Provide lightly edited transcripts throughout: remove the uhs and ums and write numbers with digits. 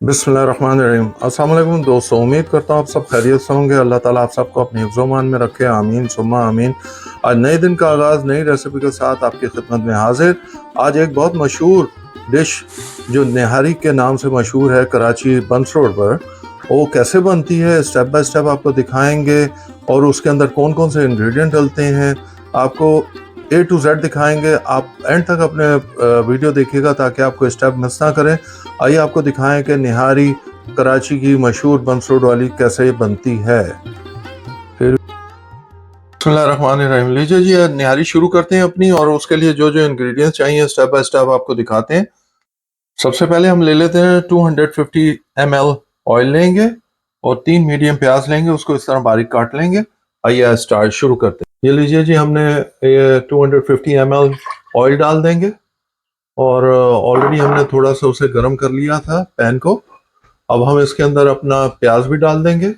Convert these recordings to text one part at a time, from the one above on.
बिस्मिल्लाहिर्रहमानिर्रहीम। अस्सलाम वालेकुम दोस्तों, उम्मीद करता हूँ आप सब खैरियत से होंगे। अल्लाह ताला आप सबको अपने हिफ्ज़-ओ-मान में रखे, आमीन सुम्मा आमीन। आज नए दिन का आगाज़ नई रेसिपी के साथ आपकी खिदमत में हाजिर। आज एक बहुत मशहूर डिश जो निहारी के नाम से मशहूर है कराची बंस रोड पर, वो कैसे बनती है स्टेप बाय स्टेप आपको दिखाएंगे और उसके अंदर कौन कौन से इंग्रेडिएंट डलते हैं आपको ए टू जेड दिखाएंगे। आप एंड तक अपने वीडियो देखिएगा ताकि आपको स्टेप मिस ना करें। आइए आपको दिखाएं कि निहारी कराची की मशहूर बंस रोड वाली कैसे बनती है। फिर बिस्मिल्लाहिर्रहमानिर्रहीम। लीजिए जी, निहारी शुरू करते हैं अपनी, और उसके लिए जो जो इंग्रेडिएंट्स चाहिए स्टेप बाय स्टेप आपको दिखाते हैं। सबसे पहले हम ले लेते हैं 250 ml ऑयल लेंगे और 3 मीडियम प्याज लेंगे, उसको इस तरह बारीक काट लेंगे। आइए स्टार्ट शुरू करते हैं। ये लीजिए जी, हमने 250 ml ऑयल डाल देंगे और ऑलरेडी हमने थोड़ा सा उसे गर्म कर लिया था पैन को। अब हम इसके अंदर अपना प्याज भी डाल देंगे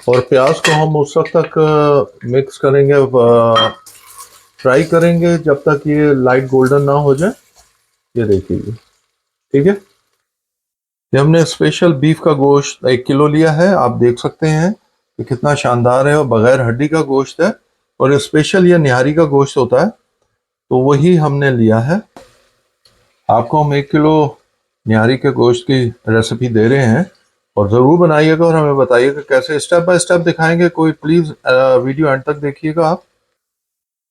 और प्याज को हम उस वक्त तक मिक्स करेंगे, फ्राई करेंगे जब तक ये लाइट गोल्डन ना हो जाए। ये देखिए, ठीक है। ये हमने स्पेशल बीफ का गोश्त 1 किलो लिया है। आप देख सकते हैं कि कितना शानदार है और बगैर हड्डी का गोश्त है, और स्पेशल ये निहारी का गोश्त होता है, तो वही हमने लिया है। आपको हम 1 किलो निहारी के गोश्त की रेसिपी दे रहे हैं, और ज़रूर बनाइएगा और हमें बताइएगा कैसे। स्टेप बाय स्टेप दिखाएंगे, कोई प्लीज़ वीडियो एंड तक देखिएगा आप।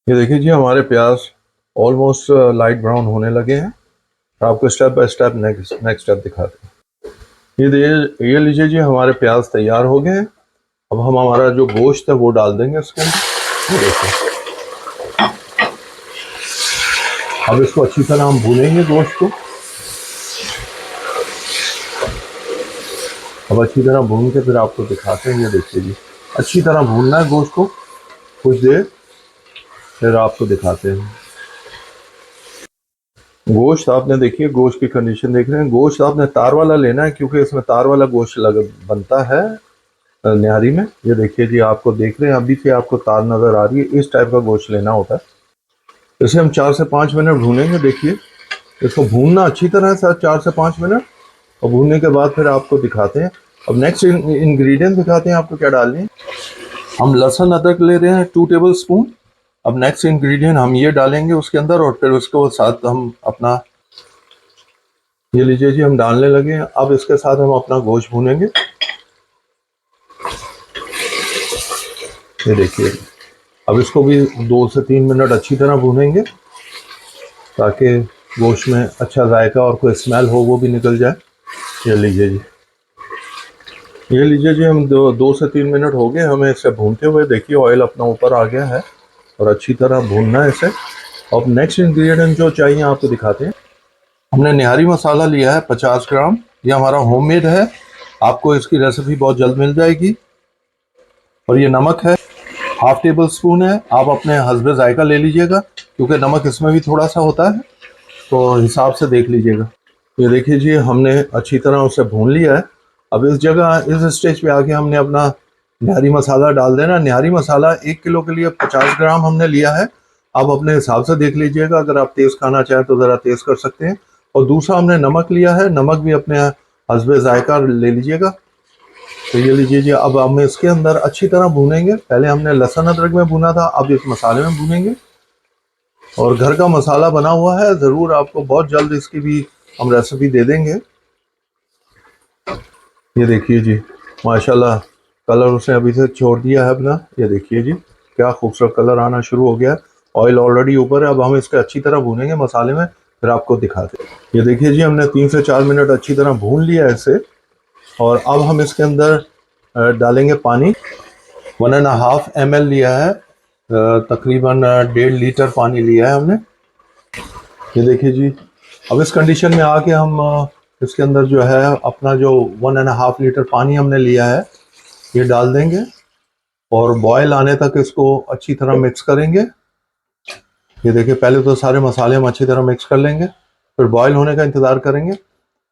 ये देखिए जी, हमारे प्याज ऑलमोस्ट लाइट ब्राउन होने लगे हैं। आपको step by step next step दिखाते हैं। ये लीजिए जी, हमारे प्याज तैयार हो गए हैं। अब हम हमारा जो गोश्त है वो डाल देंगे इसके अंदर। ये देखिए, अब इसको अच्छी तरह हम भूनेंगे गोश्त को। अब अच्छी तरह भून के फिर आपको दिखाते हैं। ये देखिए जी, अच्छी तरह भूनना है गोश्त को कुछ देर, फिर आपको दिखाते हैं। गोश्त आपने देखिए, गोश्त की कंडीशन देख रहे हैं। गोश्त आपने तार वाला लेना है क्योंकि इसमें तार वाला गोश्त बनता है निहारी में। ये देखिए जी, आपको देख रहे हैं अभी से आपको तार नज़र आ रही है, इस टाइप का गोश्त लेना होता है। इसे हम 4 से 5 मिनट भूनेंगे। देखिए, इसको भूनना अच्छी तरह से 4 से 5 मिनट, और भूनने के बाद फिर आपको दिखाते हैं। अब नेक्स्ट इंग्रेडिएंट दिखाते हैं आपको क्या डालनी है। हम लहसुन अदरक ले रहे हैं 2 टेबल स्पून। अब नेक्स्ट इंग्रेडिएंट हम ये डालेंगे उसके अंदर, और फिर उसको साथ हम अपना, ये लीजिए जी, हम डालने लगे हैं। अब इसके साथ हम अपना गोश्त भूनेंगे। ये देखिए, अब इसको भी 2 से 3 मिनट अच्छी तरह भूनेंगे ताकि गोश्त में अच्छा जायका और कोई स्मेल हो वो भी निकल जाए। ये लीजिए जी, ये लीजिए जी, हम 2 से 3 मिनट हो गए हमें इसे भूनते हुए। देखिए, ऑयल अपना ऊपर आ गया है और अच्छी तरह भूनना है इसे। अब नेक्स्ट इंग्रेडिएंट जो चाहिए आपको दिखाते हैं। हमने निहारी मसाला लिया है 50 ग्राम। ये हमारा होममेड है, आपको इसकी रेसिपी बहुत जल्द मिल जाएगी। और ये नमक है, हाफ टेबल स्पून है। आप अपने हस्बे जायका ले लीजिएगा क्योंकि नमक इसमें भी थोड़ा सा होता है, तो हिसाब से देख लीजिएगा। ये देखिए जी, हमने अच्छी तरह उसे भून लिया है। अब इस जगह, इस स्टेज पे आके हमने अपना निहारी मसाला डाल देना। निहारी मसाला 1 किलो के लिए 50 ग्राम हमने लिया है। आप अपने हिसाब से देख लीजिएगा, अगर आप तेज़ खाना चाहें तो ज़रा तेज़ कर सकते हैं। और दूसरा हमने नमक लिया है, नमक भी अपने हस्बे जायका ले लीजिएगा। तो ये लीजिए जी, अब हम इसके अंदर अच्छी तरह भूनेंगे। पहले हमने लहसुन अदरक में भुना था, अब इस मसाले में भूनेंगे। और घर का मसाला बना हुआ है, ज़रूर आपको बहुत जल्द इसकी भी हम रेसिपी दे देंगे। ये देखिए जी, माशाल्लाह कलर उसने अभी से छोड़ दिया है अपना। ये देखिए जी, क्या खूबसूरत कलर आना शुरू हो गया है। ऑयल ऑलरेडी ऊपर है। अब हम इसके अच्छी तरह भूनेंगे मसाले में, फिर आपको दिखाते हैं। ये देखिए जी, हमने 3 से 4 मिनट अच्छी तरह भून लिया है इसे। और अब हम इसके अंदर डालेंगे पानी। 1.5 ml लिया है, तकरीबन 1.5 लीटर पानी लिया है हमने। ये देखिए जी, अब इस कंडीशन में आके हम इसके अंदर जो है अपना जो 1.5 लीटर पानी हमने लिया है ये डाल देंगे, और बॉयल आने तक इसको अच्छी तरह मिक्स करेंगे। ये देखिए, पहले तो सारे मसाले हम अच्छी तरह मिक्स कर लेंगे, फिर बॉयल होने का इंतज़ार करेंगे।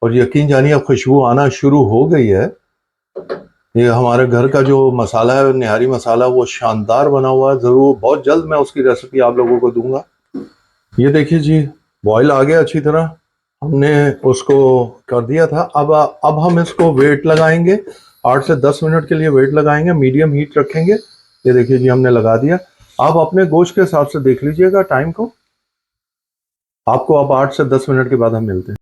और यकीन जानिए, अब खुशबू आना शुरू हो गई है। ये हमारे घर का जो मसाला है, निहारी मसाला, वो शानदार बना हुआ है। ज़रूर बहुत जल्द मैं उसकी रेसिपी आप लोगों को दूंगा। ये देखिए जी, बॉयल आ गया अच्छी तरह। हमने उसको कर दिया था। अब हम इसको वेट लगाएंगे, 8 से 10 मिनट के लिए वेट लगाएंगे, मीडियम हीट रखेंगे। ये देखिए जी हमने लगा दिया। आप अपने गोश्त के हिसाब से देख लीजिएगा टाइम को। आपको अब 8 से 10 मिनट के बाद हम मिलते हैं।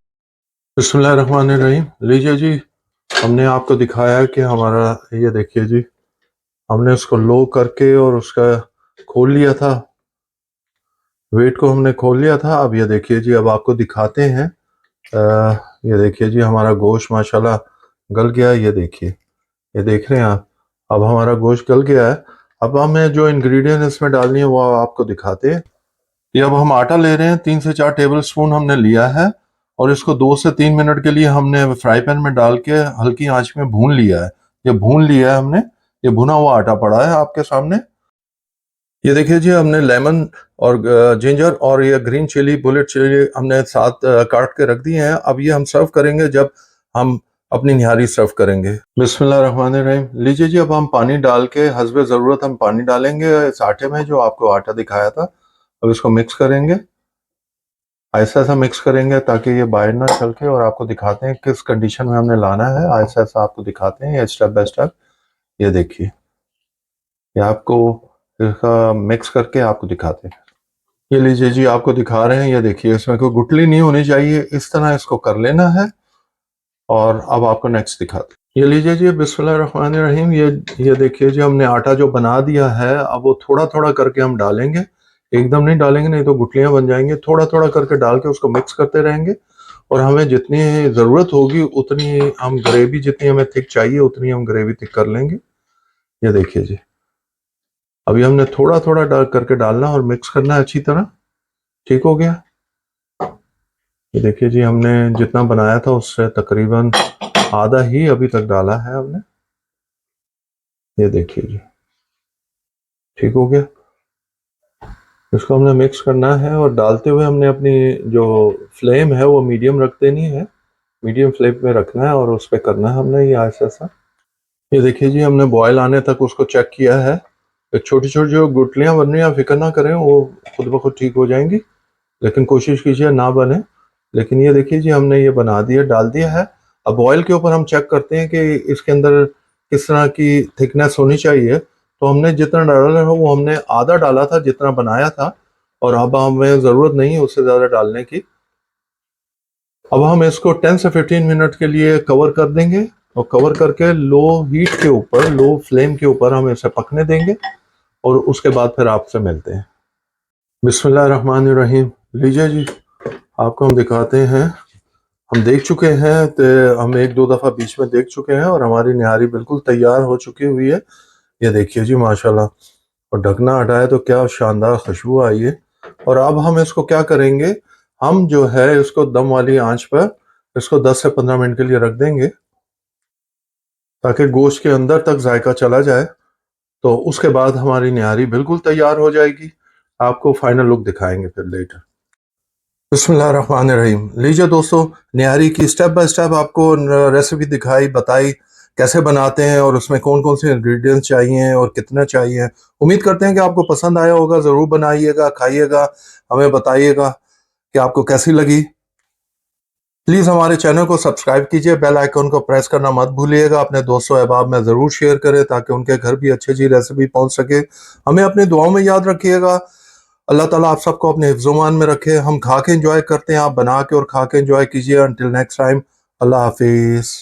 बिस्मिल्लाहिर्रहमानिर्रहीम। लीजिए जी, हमने आपको दिखाया कि हमारा, ये देखिए जी, हमने उसको लो करके और उसका खोल लिया था, वेट को हमने खोल लिया था। अब ये देखिए जी, अब आपको दिखाते हैं। ये देखिए जी हमारा गोश्त माशाल्लाह गल गया है। ये देखिए, ये देख रहे हैं आप, अब हमारा गोश्त गल गया है। अब हमें जो इंग्रेडिएंट इसमें डालनी है वो आपको दिखाते हैं। ये अब हम आटा ले रहे हैं, 3 से 4 टेबल स्पून हमने लिया है और इसको 2 से 3 मिनट के लिए हमने फ्राई पैन में डाल के हल्की आंच में भून लिया है। ये भून लिया है हमने, ये भुना हुआ आटा पड़ा है आपके सामने। ये देखिए जी, हमने लेमन और जिंजर और ये ग्रीन चिली, बुलेट चिली हमने साथ काट के रख दिए हैं। अब ये हम सर्व करेंगे जब हम अपनी निहारी सर्व करेंगे। बिस्मिल्लाहिर्रहमानिर्रहीम। लीजिए जी, अब हम पानी डाल के हस्बे ज़रूरत हम पानी डालेंगे इस आटे में, जो आपको आटा दिखाया था। अब इसको मिक्स करेंगे, ऐसा ऐसा मिक्स करेंगे ताकि ये बाहर ना चलके, और आपको दिखाते हैं किस कंडीशन में हमने लाना है। ऐसा ऐसा आपको दिखाते हैं स्टेप बाय स्टेप। ये देखिए, ये आपको इसका मिक्स करके आपको दिखाते हैं। ये लीजिए जी, आपको दिखा रहे हैं। ये देखिए, इसमें कोई गुठली नहीं होनी चाहिए, इस तरह इसको कर लेना है। और अब आपको नेक्स्ट दिखाते हैं। ये लीजिए जी, बिस्मिल्लाहिर्रहमानिर्रहीम। ये देखिए जी, हमने आटा जो बना दिया है, अब वो थोड़ा थोड़ा करके हम डालेंगे, एकदम नहीं डालेंगे नहीं तो गुठलियां बन जाएंगी। थोड़ा थोड़ा करके डाल के उसको मिक्स करते रहेंगे, और हमें जितनी ज़रूरत होगी उतनी हम ग्रेवी, जितनी हमें थिक चाहिए उतनी हम ग्रेवी थिक कर लेंगे। ये देखिए जी, अभी हमने थोड़ा थोड़ा डाल करके डालना और मिक्स करना है अच्छी तरह। ठीक हो गया। ये देखिए जी, हमने जितना बनाया था उससे तकरीबन आधा ही अभी तक डाला है हमने। ये देखिए जी, ठीक हो गया। इसको हमने मिक्स करना है और डालते हुए हमने अपनी जो फ्लेम है वो मीडियम रख देनी है, मीडियम फ्लेम पे रखना है और उस पर करना है हमने ये ऐसा ऐसा। ये देखिए जी, हमने बॉयल आने तक उसको चेक किया है। छोटी छोटी जो गुठलियां बन रही हैं, फिक्र ना करें, वो खुद ब खुद ठीक हो जाएंगी, लेकिन कोशिश कीजिए ना बने। लेकिन ये देखिए जी, हमने ये बना दिया, डाल दिया है। अब बॉयल के ऊपर हम चेक करते हैं कि इसके अंदर किस तरह की थिकनेस होनी चाहिए। तो हमने जितना डाला है वो हमने आधा डाला था जितना बनाया था, और अब हमें ज़रूरत नहीं है उससे ज़्यादा डालने की। अब हम इसको 10 से 15 मिनट के लिए कवर कर देंगे, और कवर करके लो हीट के ऊपर, लो फ्लेम के ऊपर हम इसे पकने देंगे, और उसके बाद फिर आपसे मिलते हैं। बिस्मिल्लाहिर्रहमानिर्रहीम। लीजिए जी, आपको हम दिखाते हैं। हम देख चुके हैं, तो हम एक दो दफ़ा बीच में देख चुके हैं, और हमारी निहारी बिल्कुल तैयार हो चुकी हुई है। ये देखिए जी माशाल्लाह, और ढकना हटाए तो क्या शानदार खुशबू आई है। और अब हम इसको क्या करेंगे, हम जो है इसको दम वाली आंच पर इसको 10 से 15 मिनट के लिए रख देंगे, ताकि गोश्त के अंदर तक जायका चला जाए। तो उसके बाद हमारी निहारी बिल्कुल तैयार हो जाएगी। आपको फाइनल लुक दिखाएंगे फिर लेटर। बिस्मिल्लाहिर्रहमानिर्रहीम। लीजिए दोस्तों, निहारी की स्टेप बाय स्टेप आपको रेसिपी दिखाई, बताई कैसे बनाते हैं और उसमें कौन कौन से इंग्रेडिएंट्स चाहिए और कितना चाहिए। उम्मीद करते हैं कि आपको पसंद आया होगा। ज़रूर बनाइएगा, खाइएगा, हमें बताइएगा कि आपको कैसी लगी। प्लीज़ हमारे चैनल को सब्सक्राइब कीजिए, बेल आइकन को प्रेस करना मत भूलिएगा। अपने दोस्तों अहबाब में ज़रूर शेयर करें ताकि उनके घर भी अच्छी अच्छी रेसिपी पहुंच सके। हमें अपनी दुआओं में याद रखिएगा। अल्लाह ताला आप सबको अपने हिफ्ज़-ओ-मान में रखे। हम खा के एंजॉय करते हैं, आप बना के और खा के एंजॉय कीजिए। अंटिल नेक्स्ट टाइम, अल्लाह हाफिज़।